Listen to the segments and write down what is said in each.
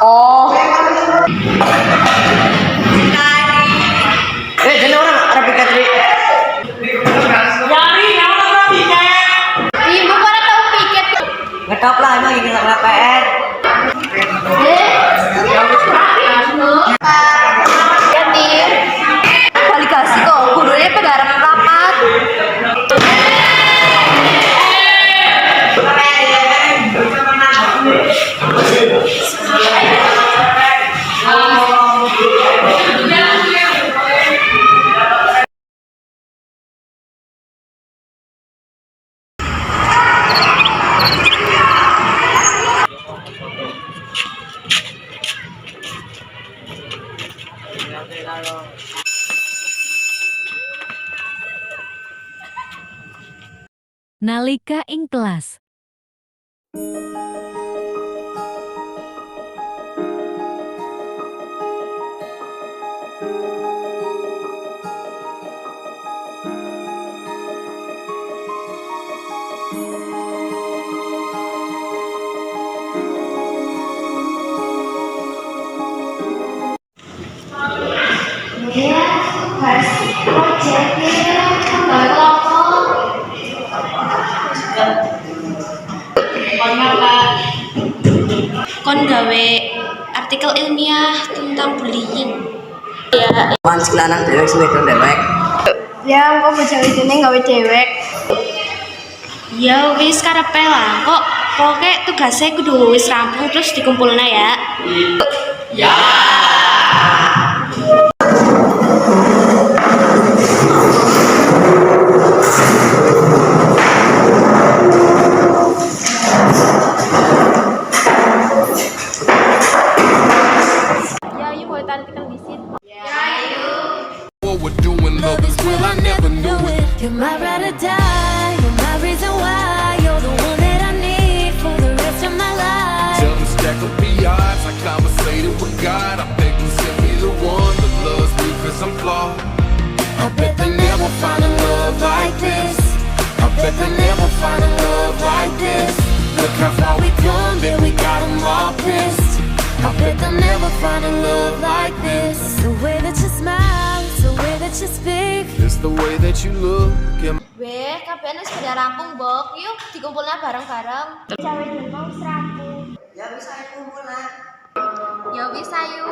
Oh. Jadi orang Arabi Katri. Nyari orang piket. Ibu pada tahu piket. Ngetop lah emang ini nggak PR. Jadi balik kasih kok gurunya pegarang rapat. Nalika ing kelas. Kon gawe artikel ilmiah tentang bullying. Ya, Wan sekilanan dewek suwe dewek. ya kok bocah ini gawe dewek. Ya wis karepe lah. Kok pokoke tugasnya kudu wis rampung terus dikumpulna ya. Ya. Ya, yuk buat artikel visit. What we're doing, love is real, I never knew it. You're my ride or die, you're my reason why, you're the one that I need for the rest of my life. Tell them stack up the odds, I conversated with God. I think you sent me the one that loves me cause I'm flawed. I bet they never find a love like this. I bet they never find a love like this. Look how far we come, then we got them all pissed. I bet they'll never find a love like this. It's the way that you smile, it's the way that you speak. It's the way that you look at Weh, kabeh wis pada rampung, Bok. Yuk dikumpulnya bareng-bareng. Cawe dulu wis rampung. Ya bisa kumpul lah. Ya wis ayo.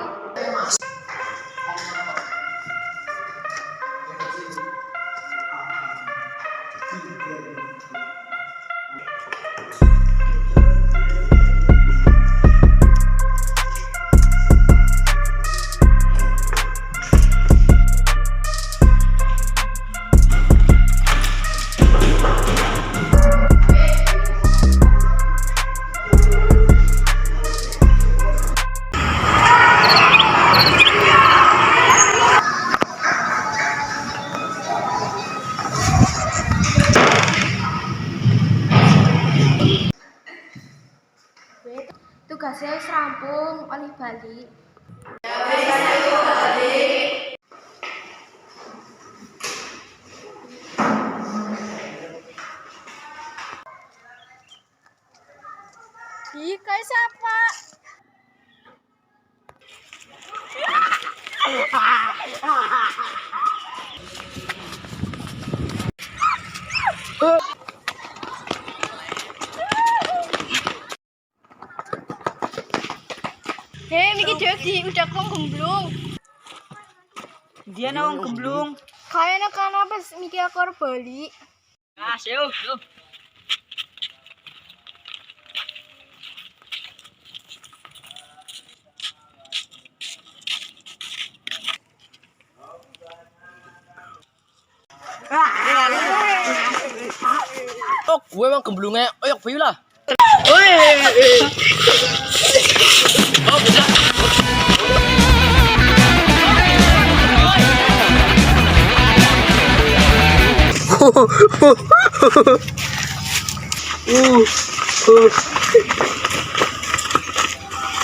Tugasnya wis rampung, oleh balik. Ih, kayak siapa? Hei, mikir dewek di udah kong gemblung. Dia nawang gemblung. Kayaknya kan apa mikir aku harus balik. Ah, seyo. Oh, gue emang gemblungnya. Oh, yuk, bayu lah. Oh, bisa.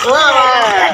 Wah.